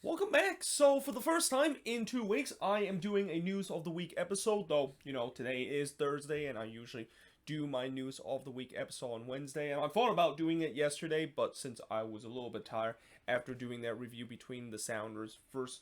Welcome back. So, for the first time in 2 weeks, I am doing a News of the Week episode. Though, today is Thursday, and I usually do my News of the Week episode on Wednesday. And I thought about doing it yesterday, but since I was a little bit tired after doing that review between the Sounders versus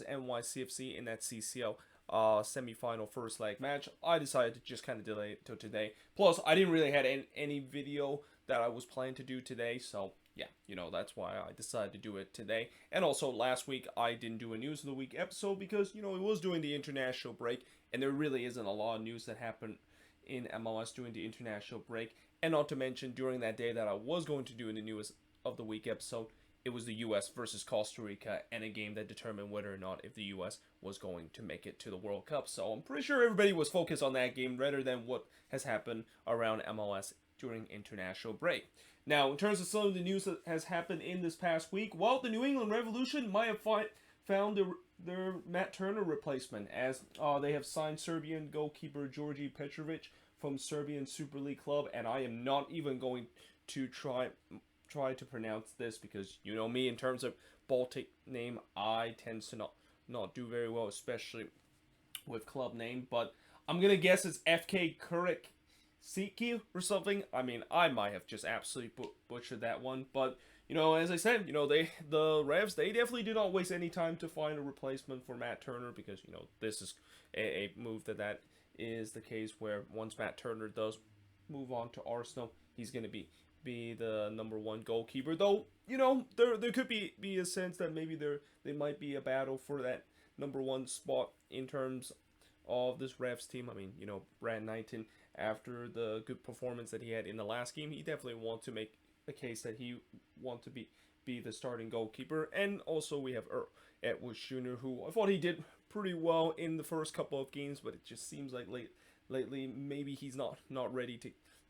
NYCFC in that CCL semifinal first leg match, I decided to just kind of delay it till today. Plus, I didn't really have any video that I was planning to do today, so yeah, that's why I decided to do it today. And also, last week I didn't do a News of the Week episode because, it was during the international break, and there really isn't a lot of news that happened in MLS during the international break. And not to mention, during that day that I was going to do the News of the Week episode, it was the U.S. versus Costa Rica, and a game that determined whether or not if the U.S. was going to make it to the World Cup. So I'm pretty sure everybody was focused on that game rather than what has happened around MLS during international break. Now, in terms of some of the news that has happened in this past week, well, the New England Revolution might have found their Matt Turner replacement, as they have signed Serbian goalkeeper Djordje Petrovic from Serbian Super League club, and I am not even going to try to pronounce this because you know me, in terms of Baltic name, I tend to not do very well, especially with club name, but I'm gonna guess it's FK Kurik Siki or something. I mean, I might have just absolutely butchered that one, but as I said, the Revs, they definitely did not waste any time to find a replacement for Matt Turner, because this is a move that is the case where once Matt Turner does move on to Arsenal, he's going to be the number one goalkeeper. Though there could be a sense that maybe they might be a battle for that number one spot in terms of this Revs team. I mean, Brad Knighton, after the good performance that he had in the last game, he definitely wants to make a case that he wants to be the starting goalkeeper. And also we have Edwards Jr., who I thought he did pretty well in the first couple of games, but it just seems like lately maybe he's not ready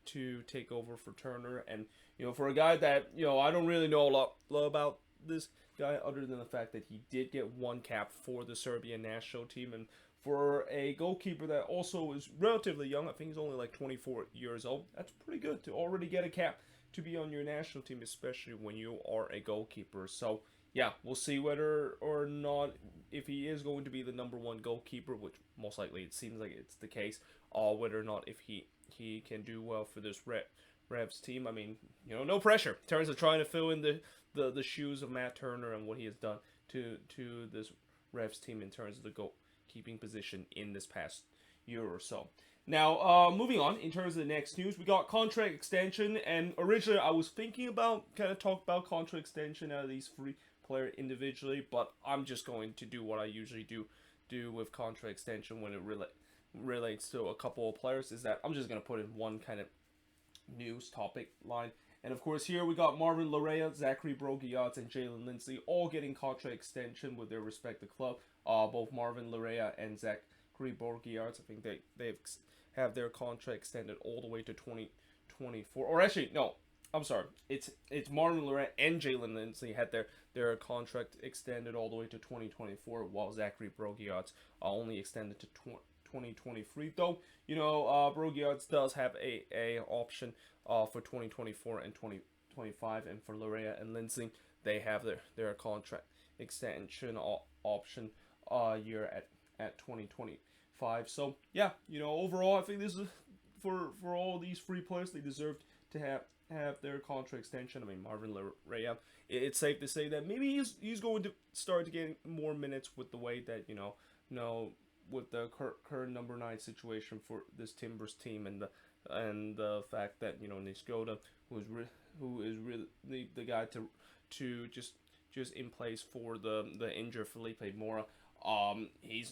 to take over for Turner. And for a guy that I don't really know a lot about this guy, other than the fact that he did get one cap for the Serbian national team, and for a goalkeeper that also is relatively young, I think he's only like 24 years old, that's pretty good to already get a cap to be on your national team, especially when you are a goalkeeper. So yeah, we'll see whether or not, if he is going to be the number one goalkeeper, which most likely it seems like it's the case, whether or not if he can do well for this Revs team. I mean, no pressure in terms of trying to fill in the shoes of Matt Turner and what he has done to this Revs team in terms of the goalkeeping position in this past year or so. Now, moving on, in terms of the next news, we got contract extension, and originally I was thinking about kind of talk about contract extension out of these three player individually, but I'm just going to do what I usually do with contract extension when it relates to a couple of players, is that I'm just going to put in one kind of news topic line. And of course, here we got Marvin Lorea, Zachary Brogiats, and Jalen Lindsay all getting contract extension with their respective club. Both Marvin Lorea and Zachary Brogiats, I think they have their contract extended all the way to 2024. Or actually, no, I'm sorry. It's Marvin Lorea and Jalen Lindsay had their contract extended all the way to 2024, while Zachary Brogiats only extended to 2023. Though Brogiats does have a option for 2024 and 2025, and for Lorea and Lindsay, they have their contract extension option year at 2025. So yeah, overall, I think this is for all these free players, they deserve to have their contract extension. I mean, Marvin Lorea, it's safe to say that maybe he's going to start to get more minutes with the way that with the current number 9 situation for this Timbers team, and the fact that Niskoda, who is really the guy to just in place for the injured Felipe Mora.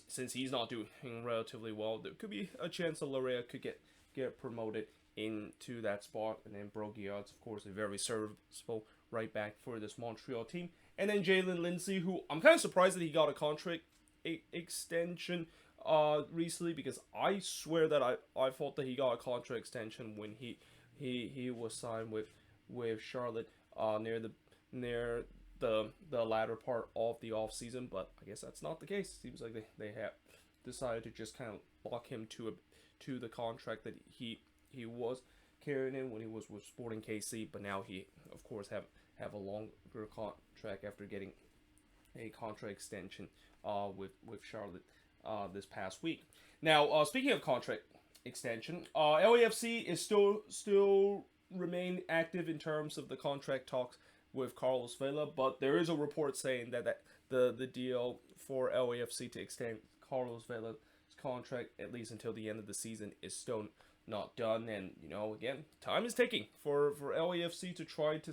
Since he's not doing relatively well, there could be a chance that Lorea could get promoted into that spot. And then Brogiats, of course, a very serviceable right back for this Montreal team. And then Jalen Lindsay, who I'm kind of surprised that he got a contract extension recently, because I swear that I thought that he got a contract extension when he was signed with Charlotte near the latter part of the off season. But I guess that's not the case. Seems like they have decided to just kind of lock him to the contract that he was carrying in when he was with Sporting KC, but now he of course have a longer contract after getting a contract extension with Charlotte this past week. Now, speaking of contract extension, LAFC is still remain active in terms of the contract talks with Carlos Vela, but there is a report saying that the deal for LAFC to extend Carlos Vela's contract at least until the end of the season is still not done. And again, time is ticking for LAFC to try to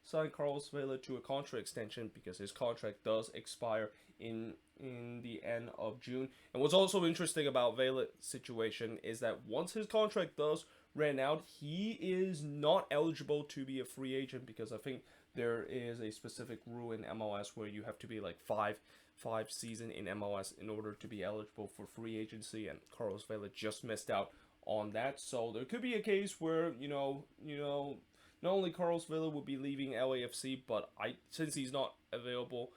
sign Carlos Vela to a contract extension, because his contract does expire in the end of June. And what's also interesting about Vela's situation is that once his contract does run out, he is not eligible to be a free agent, because I think there is a specific rule in MLS where you have to be like five season in MLS in order to be eligible for free agency, and Carlos Vela just missed out on that. So there could be a case where not only Carlos Vela will be leaving LAFC, but since he's not available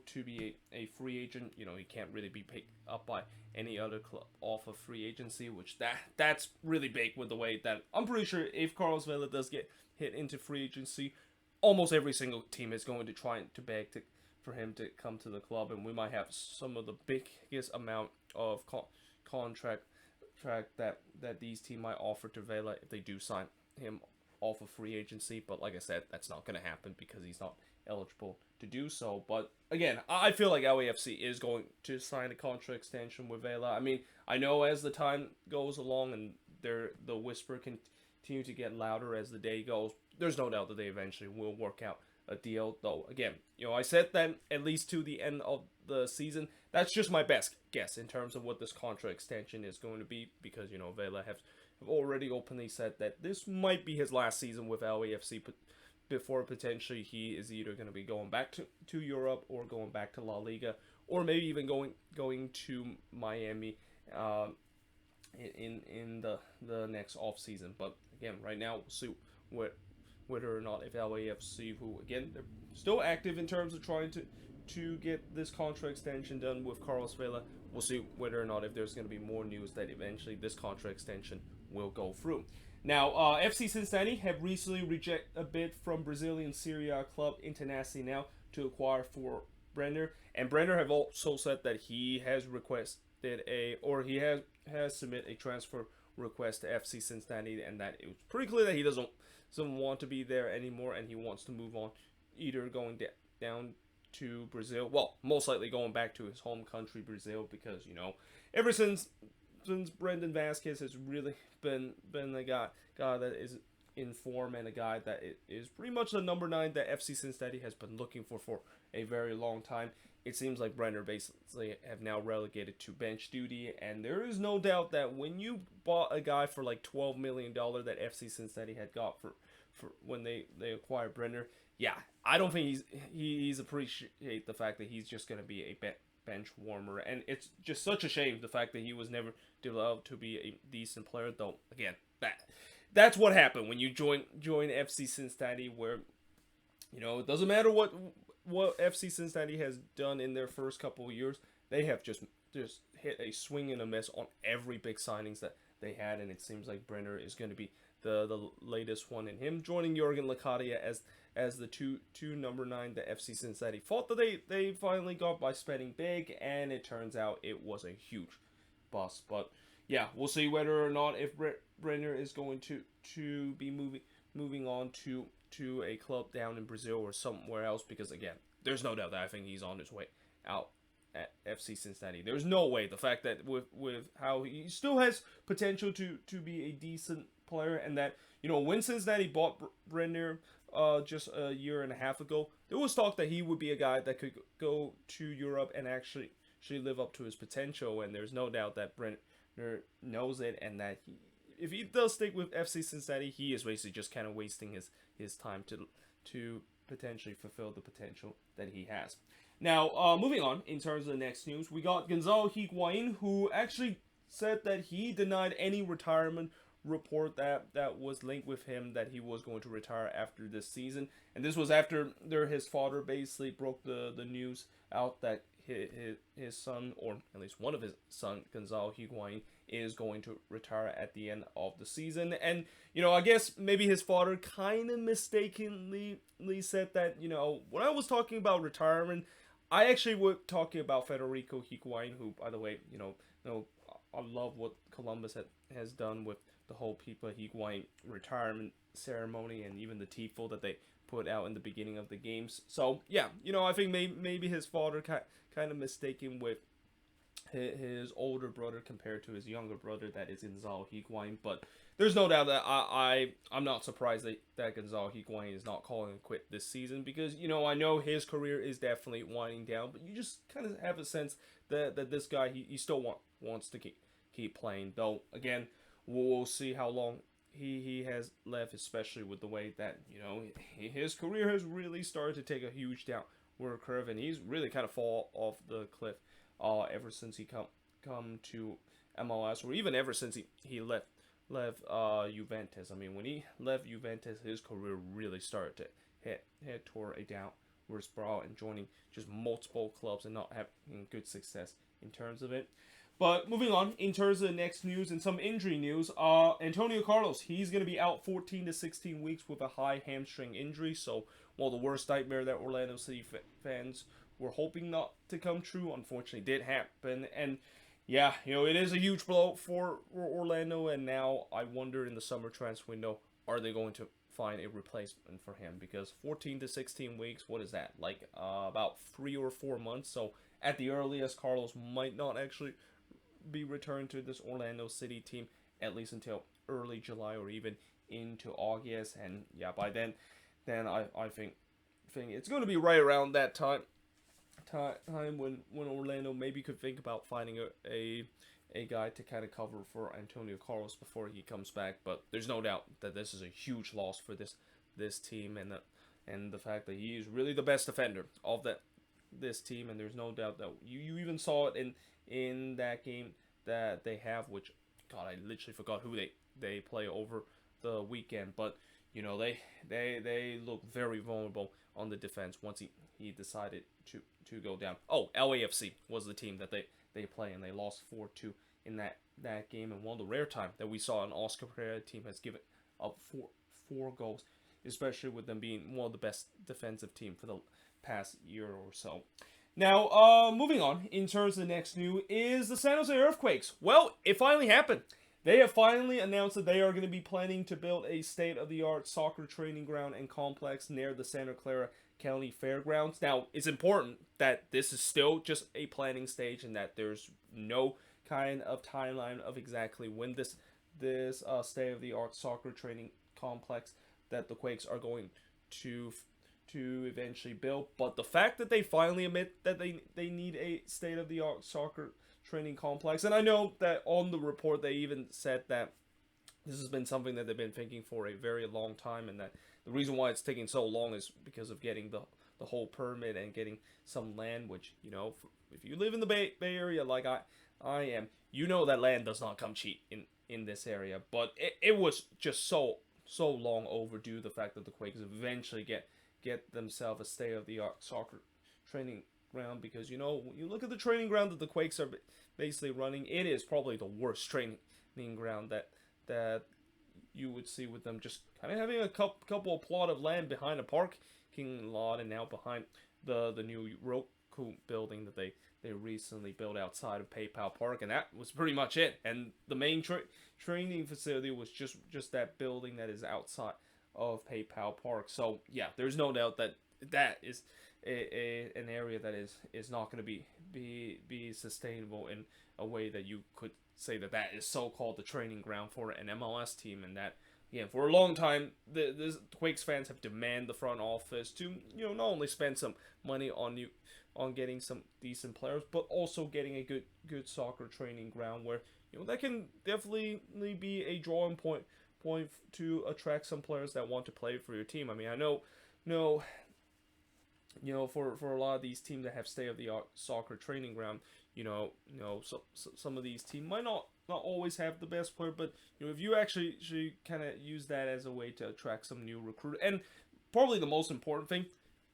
to be a free agent, he can't really be picked up by any other club off of free agency, which that's really big with the way that I'm pretty sure if Carlos Vela does get hit into free agency, almost every single team is going to try to beg for him to come to the club, and we might have some of the biggest amount of contract that these teams might offer to Vela if they do sign him off of free agency. But like I said, that's not going to happen because he's not eligible to do so. But again, I feel like LAFC is going to sign a contract extension with Vela. I mean, I know as the time goes along and the whisper continue to get louder as the day goes, there's no doubt that they eventually will work out a deal. Though again, I said that at least to the end of the season. That's just my best guess in terms of what this contract extension is going to be, because Vela have already openly said that this might be his last season with LAFC before potentially he is either going to be going back to Europe or going back to La Liga, or maybe even going to Miami in the next off season. But again, right now we'll see whether or not if LAFC, who again they're still active in terms of trying to get this contract extension done with Carlos Vela, we'll see whether or not if there's going to be more news that eventually this contract extension will go through. Now, FC Cincinnati have recently rejected a bid from Brazilian Serie A club Internacional to acquire for Brenner, and Brenner have also said that he has submitted a transfer request to FC Cincinnati, and that it was pretty clear that he doesn't want to be there anymore, and he wants to move on, either going down to Brazil, well, most likely going back to his home country, Brazil, because ever since Brendan Vasquez has really been a guy that is in form, and a guy that is pretty much the number 9 that FC Cincinnati has been looking for a very long time. It seems like Brenner basically have now relegated to bench duty, and there is no doubt that when you bought a guy for like $12 million that FC Cincinnati had got for when they acquired Brenner, yeah, I don't think he's appreciate the fact that he's just going to be a bench warmer, and it's just such a shame the fact that he was never developed to be a decent player. Though again, that's what happened when you join FC Cincinnati, where it doesn't matter what FC Cincinnati has done in their first couple of years, they have just hit a swing and a miss on every big signings that they had, and it seems like Brenner is going to be the latest one, in him joining Jurgen Locadia as the two number 9 that FC Cincinnati thought that they finally got by spending big, and it turns out it was a huge bust. But yeah, we'll see whether or not if Brenner is going to be moving on to a club down in Brazil or somewhere else, because again, there's no doubt that I think he's on his way out at FC Cincinnati. There's no way, the fact that with how he still has potential to be a decent player, and that when Cincinnati bought Brenner just a year and a half ago, there was talk that he would be a guy that could go to Europe and actually live up to his potential, and there's no doubt that Brenner knows it, and that if he does stick with FC Cincinnati, he is basically just kind of wasting his time to potentially fulfill the potential that he has. Now, moving on, in terms of the next news, we got Gonzalo Higuain, who actually said that he denied any retirement report that was linked with him, that he was going to retire after this season. And this was after his father basically broke the news out that his son, or at least one of his son, Gonzalo Higuain, is going to retire at the end of the season. And I guess maybe his father kind of mistakenly said that when I was talking about retirement, I actually was talking about Federico Higuain, who, by the way, I love what Columbus has done with the whole people Higuain retirement ceremony and even the tifo that they put out in the beginning of the games. So yeah, I think maybe his father kind of mistaken with his older brother compared to his younger brother, that is Gonzalo Higuain. But there's no doubt that I'm not surprised that Gonzalo Higuain is not calling a quit this season, because I know his career is definitely winding down, but you just kind of have a sense that this guy he still wants to keep playing. Though again, we'll see how long he has left, especially with the way that his career has really started to take a huge downward curve, and he's really kind of fall off the cliff ever since he come to MLS, or even ever since he left Juventus. I mean, when he left Juventus, his career really started to head toward a downward spiral and joining just multiple clubs and not having good success in terms of it. But moving on, in terms of the next news and some injury news, Antonio Carlos, he's going to be out 14 to 16 weeks with a high hamstring injury. So, the worst nightmare that Orlando City fans were hoping not to come true, unfortunately did happen. And yeah, it is a huge blow for Orlando, and now I wonder in the summer transfer window, are they going to find a replacement for him? Because 14 to 16 weeks, what is that? Like about 3 or 4 months. So at the earliest, Carlos might not actually be returned to this Orlando City team, at least until early July or even into August. And yeah, by then I think it's going to be right around that time when Orlando maybe could think about finding a guy to kind of cover for Antonio Carlos before he comes back. But there's no doubt that this is a huge loss for this team, and the fact that he is really the best defender of this team. And there's no doubt that you even saw it in that game that they have, which, God, I literally forgot who they play over the weekend. But they look very vulnerable on the defense once he decided to go down. Oh, LAFC was the team that they play, and they lost 4-2 in that game. And one of the rare times that we saw an Oscar Pereira team has given up four goals, especially with them being one of the best defensive team for the past year or so. Now, moving on, in terms of the next news is the San Jose Earthquakes. Well, it finally happened. They have finally announced that they are going to be planning to build a state-of-the-art soccer training ground and complex near the Santa Clara County Fairgrounds. Now, it's important that this is still just a planning stage and that there's no kind of timeline of exactly when this state-of-the-art soccer training complex that the Quakes are going to eventually build. But the fact that they finally admit that they need a state-of-the-art soccer training complex, and I know that on the report they even said that this has been something that they've been thinking for a very long time, and that the reason why it's taking so long is because of getting the whole permit and getting some land, which, if you live in the Bay Area like I am, that land does not come cheap in this area. But it was just so long overdue, the fact that the Quakes eventually get themselves a state-of-the-art soccer training ground, because you look at the training ground that the Quakes are basically running, it is probably the worst training ground that you would see, with them just kind of having a couple of plot of land behind a parking lot, and now behind the new Roku building that they recently built outside of PayPal Park, and that was pretty much it. And the main training facility was just that building that is outside of PayPal Park. So yeah, there's no doubt that is an area that is not going to be sustainable in a way that you could say that is so-called the training ground for an MLS team. And that, again, for a long time, the Quakes fans have demanded the front office to not only spend some money on getting some decent players, but also getting a good soccer training ground where that can definitely be a drawing point to attract some players that want to play for your team. I mean, I know for a lot of these teams that have state-of-the-art soccer training ground, so some of these teams might not always have the best player, but if you actually kind of use that as a way to attract some new recruit, and probably the most important thing,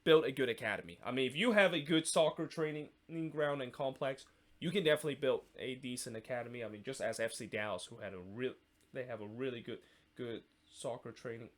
build a good academy. I mean, if you have a good soccer training ground and complex, you can definitely build a decent academy. I mean, just as FC Dallas, who they have a really good soccer training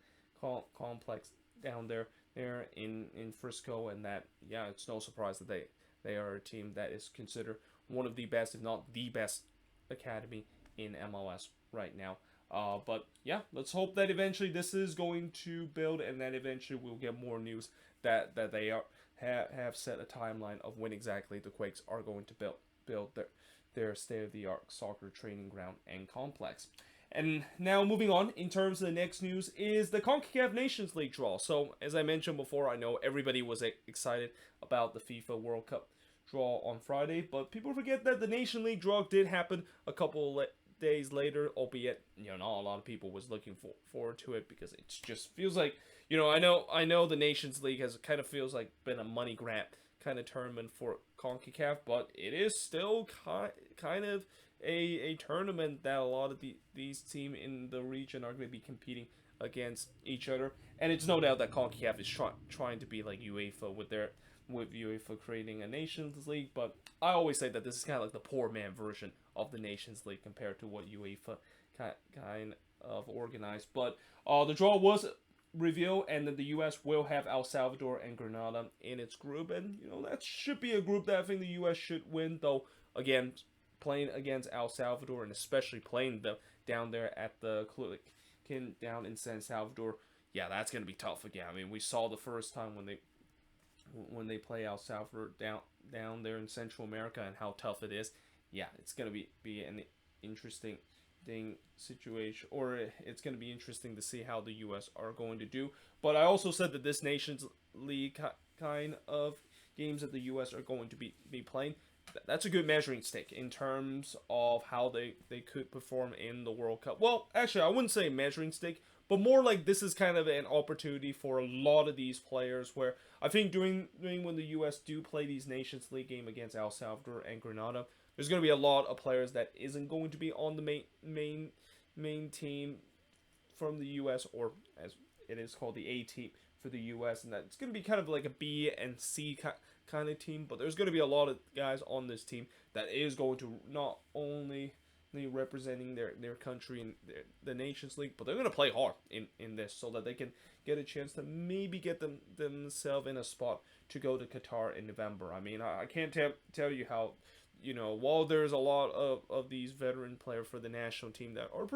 complex down there. there in Frisco, and that, yeah, it's no surprise that they are a team that is considered one of the best, if not the best, academy in MLS right now. But yeah, let's hope that eventually this is going to build, and that eventually we'll get more news that they have set a timeline of when exactly the Quakes are going to build their state-of-the-art soccer training ground and complex. And now moving on, in terms of the next news, is the CONCACAF Nations League draw. So, as I mentioned before, I know everybody was excited about the FIFA World Cup draw on Friday, but people forget that the Nation League draw did happen a couple days later, albeit, not a lot of people was looking forward to it, because it just feels like, I know the Nations League has kind of feels like been a money grab kind of tournament for CONCACAF, but it is still kind of a tournament that a lot of these teams in the region are going to be competing against each other, and it's no doubt that CONCACAF is trying to be like UEFA with UEFA creating a Nations League, but I always say that this is kind of like the poor man version of the Nations League compared to what UEFA kind of organized. But the draw was revealed, and that the U.S. will have El Salvador and Grenada in its group, and that should be a group that I think the U.S. should win. Though again, playing against El Salvador, and especially playing down there at the clinic down in San Salvador, yeah, that's gonna be tough again. I mean, we saw the first time when they play El Salvador down there in Central America, and how tough it is. Yeah, it's gonna be an interesting situation, or it's going to be interesting to see how the U.S. are going to do. But I also said that this Nations League kind of games that the U.S. are going to be playing, that's a good measuring stick in terms of how they could perform in the World Cup. Well, actually, I wouldn't say measuring stick, but more like this is kind of an opportunity for a lot of these players, where I think during when the U.S. do play these Nations League game against El Salvador and Grenada, there's going to be a lot of players that isn't going to be on the main team from the U.S., or as it is called, the A team for the U.S., and that it's going to be kind of like a B and C kind of team. But there's going to be a lot of guys on this team that is going to not only representing their country in the Nations League, but they're going to play hard in this, so that they can get a chance to maybe get themselves in a spot to go to Qatar in November. I mean, I can't tell you how, while there's a lot of these veteran players for the national team that are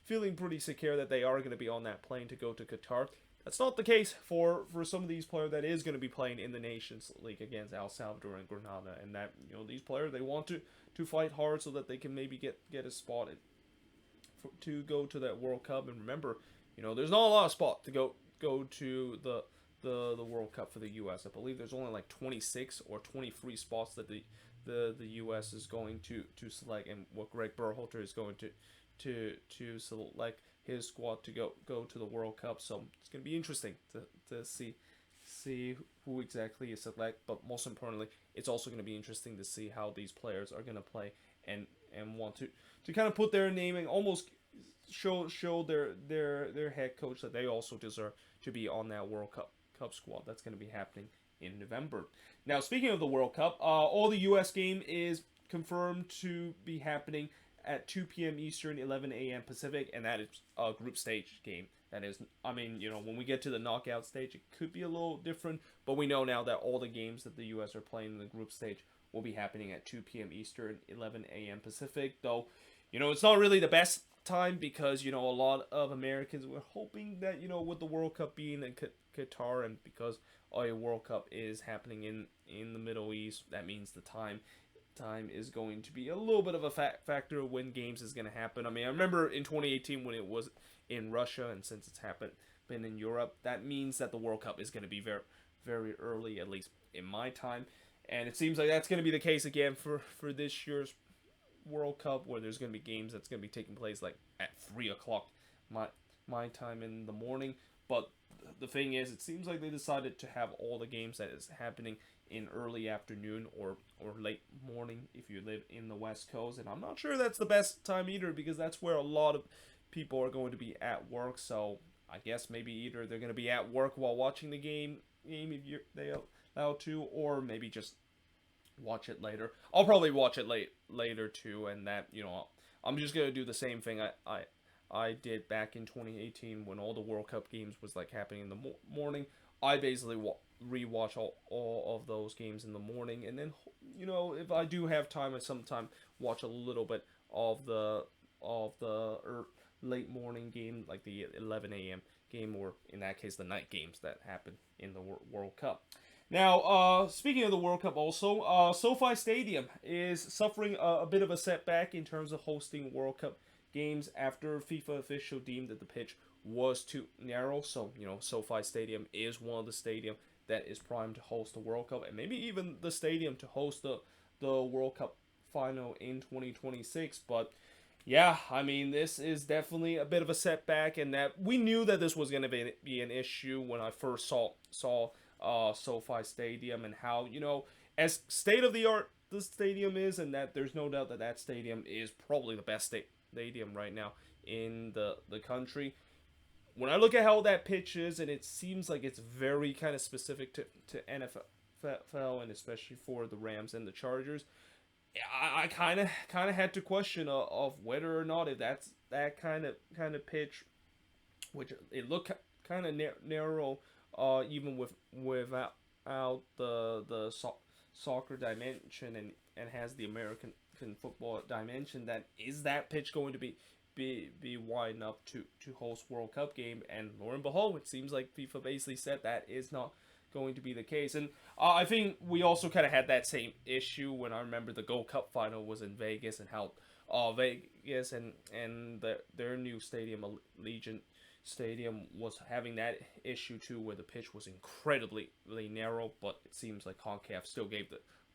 feeling pretty secure that they are going to be on that plane to go to Qatar, that's not the case for some of these players that is going to be playing in the Nations League against El Salvador and Grenada, and that, these players, they want to fight hard so that they can maybe get a spot to go to that World Cup. And remember, there's not a lot of spot to go to the World Cup for the U.S. I believe there's only like 26 or 23 spots that the U.S. is going to select, and what Greg Berhalter is going to select his squad to go to the World Cup. So it's going to be interesting to see who exactly is select, but most importantly, it's also going to be interesting to see how these players are going to play, and want to kind of put their name and almost show their head coach that they also deserve to be on that World Cup squad. That's going to be happening in November. Now, speaking of the World Cup, all the U.S. game is confirmed to be happening at 2 p.m. Eastern, 11 a.m. Pacific, and that is a group stage game. That is, I mean, when we get to the knockout stage, it could be a little different, but we know now that all the games that the U.S. are playing in the group stage will be happening at 2 p.m. Eastern, 11 a.m. Pacific, though, it's not really the best time, because, a lot of Americans were hoping that, with the World Cup being in Qatar, and because a World Cup is happening in the Middle East, that means the time is going to be a little bit of a factor of when games is going to happen. I mean, I remember in 2018 when it was in Russia, and since it's been in Europe, that means that the World Cup is going to be very, very early, at least in my time. And it seems like that's going to be the case again for this year's World Cup, where there's going to be games that's going to be taking place like at 3 o'clock my time in the morning. But the thing is, it seems like they decided to have all the games that is happening in early afternoon or late morning if you live in the West Coast. And I'm not sure that's the best time either, because that's where a lot of people are going to be at work. So I guess maybe either they're going to be at work while watching the game if they allowed to, or maybe just watch it later. I'll probably watch it later too, and that, I'm just going to do the same thing I did back in 2018 when all the World Cup games was like happening in the morning. I basically rewatch all of those games in the morning, and then if I do have time, I sometimes watch a little bit of the late morning game, like the 11 a.m. game, or in that case, the night games that happen in the World Cup. Now, speaking of the World Cup, also, SoFi Stadium is suffering a bit of a setback in terms of hosting World Cup games after FIFA official deemed that the pitch was too narrow. So, SoFi Stadium is one of the stadium that is primed to host the World Cup, and maybe even the stadium to host the World Cup final in 2026. But yeah, I mean, this is definitely a bit of a setback, and that we knew that this was going to be an issue when I first saw SoFi Stadium, and how, as state of the art the stadium is, and that there's no doubt that that stadium is probably the best stadium right now in the country. When I look at how that pitch is, and it seems like it's very kind of specific to NFL, and especially for the Rams and the Chargers, I kind of had to question of whether or not if that's that kind of pitch, which it looked kind of narrow, even without the soccer dimension, and has the American football dimension. That is that pitch going to be wide enough to host World Cup game? And lo and behold, it seems like FIFA basically said that is not going to be the case. And I think we also kind of had that same issue when I remember the Gold Cup final was in Vegas, and how Vegas and their new stadium, Allegiant Stadium, was having that issue too, where the pitch was incredibly narrow. But it seems like CONCACAF still gave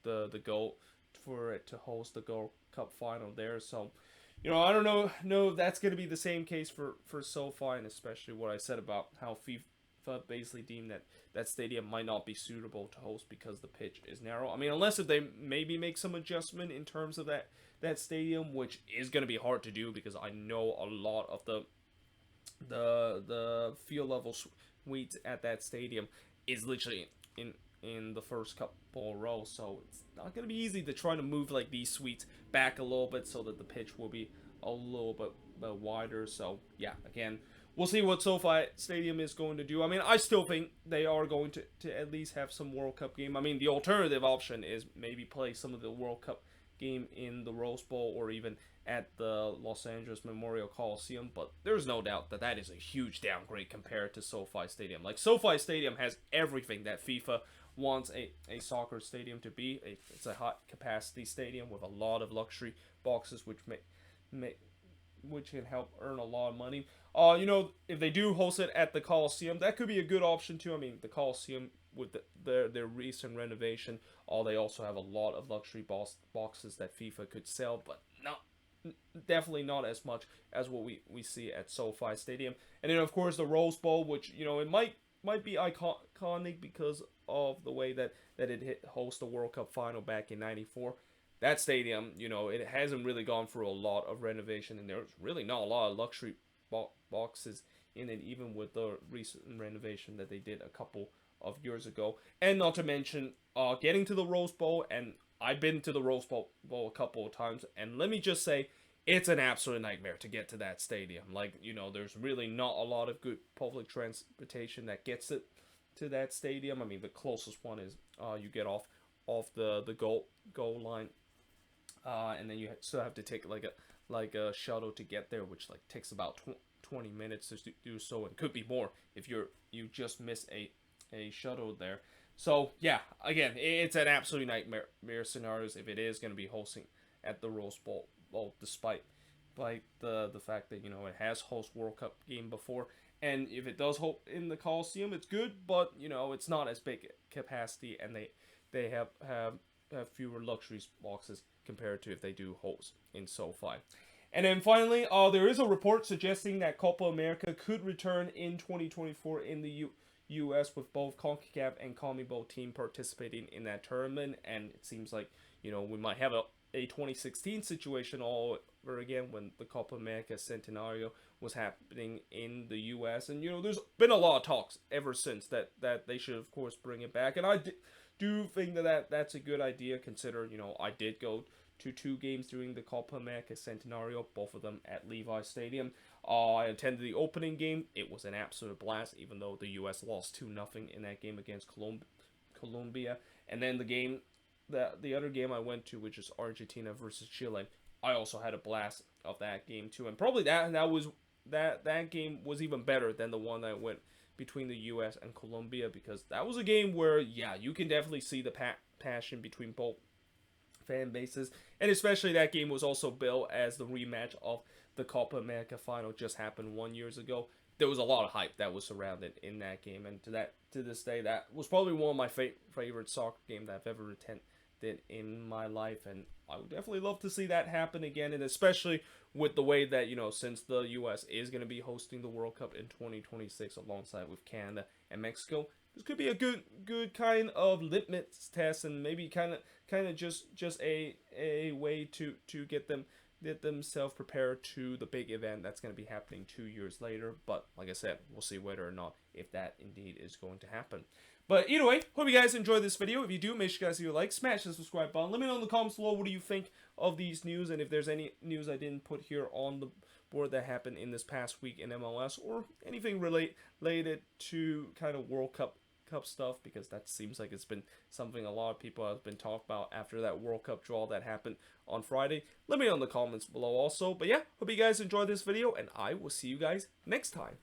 the go for it to host the Gold Cup final there. So I don't know if that's going to be the same case for SoFi, and especially what I said about how FIFA basically deemed that stadium might not be suitable to host because the pitch is narrow. I mean, unless if they maybe make some adjustment in terms of that stadium, which is going to be hard to do, because I know a lot of the field level suites at that stadium is literally in the first couple rows, so it's not going to be easy to try to move like these suites back a little bit so that the pitch will be a little bit wider. So yeah, again, we'll see what SoFi Stadium is going to do. I mean, I still think they are going to at least have some World Cup game. I mean, the alternative option is maybe play some of the World Cup game in the Rose Bowl, or even at the Los Angeles Memorial Coliseum, but there's no doubt that is a huge downgrade compared to SoFi Stadium. Like, SoFi Stadium has everything that FIFA wants a soccer stadium to be. It's a high capacity stadium with a lot of luxury boxes, which can help earn a lot of money. If they do host it at the Coliseum, that could be a good option too. I mean, the Coliseum, with their recent renovation, they also have a lot of luxury boxes that FIFA could sell, but definitely not as much as what we see at SoFi Stadium. And then of course the Rose Bowl, which it might be iconic because of the way that it host the World Cup final back in '94. That stadium, it hasn't really gone through a lot of renovation, and there's really not a lot of luxury boxes in it, even with the recent renovation that they did a couple of years ago. And not to mention getting to the Rose Bowl, and I've been to the Rose Bowl a couple of times, and let me just say, it's an absolute nightmare to get to that stadium. Like, there's really not a lot of good public transportation that gets it to that stadium. I mean, the closest one is you get off the goal line, and then you still have to take like a shuttle to get there, which takes about 20 minutes to do so, and could be more if you just miss a shuttle there. So yeah, again, it's an absolute nightmare scenarios if it is going to be hosting at the Rose Bowl, despite the fact that it has host World Cup game before, and if it does host in the Coliseum, it's good, but it's not as big capacity, and they have fewer luxury boxes compared to if they do host in SoFi. And then finally, there is a report suggesting that Copa America could return in 2024 in the U.S. with both CONCACAF and CONMEBOL team participating in that tournament, and it seems like we might have a 2016 situation all over again when the Copa America Centenario was happening in the U.S. And there's been a lot of talks ever since that they should of course bring it back, and I do think that's a good idea, considering I did go to 2 games during the Copa America Centenario, both of them at Levi Stadium. I attended the opening game. It was an absolute blast, even though the U.S. lost 2-0 in that game against Colombia. And then the other game I went to, which is Argentina versus Chile, I also had a blast of that game too. And probably that game was even better than the one that went between the U.S. and Colombia, because that was a game where, yeah, you can definitely see the passion between both fan bases. And especially that game was also billed as the rematch of the Copa America final just happened 1 year ago. There was a lot of hype that was surrounded in that game, and to this day, that was probably one of my favorite soccer games that I've ever attended in my life, and I would definitely love to see that happen again, and especially with the way that, since the U.S. is going to be hosting the World Cup in 2026 alongside with Canada and Mexico, this could be a good kind of litmus test, and maybe kind of just a way to get themselves prepared to the big event that's going to be happening 2 years later. But like I said, we'll see whether or not if that indeed is going to happen. But either way, hope you guys enjoyed this video. If you do, make sure you guys leave a like, smash the subscribe button. Let me know in the comments below what do you think of these news, and if there's any news I didn't put here on the board that happened in this past week in MLS, or anything related to kind of World Cup stuff, because that seems like it's been something a lot of people have been talking about after that World Cup draw that happened on Friday. Let me know in the comments below also. But yeah, hope you guys enjoyed this video, and I will see you guys next time.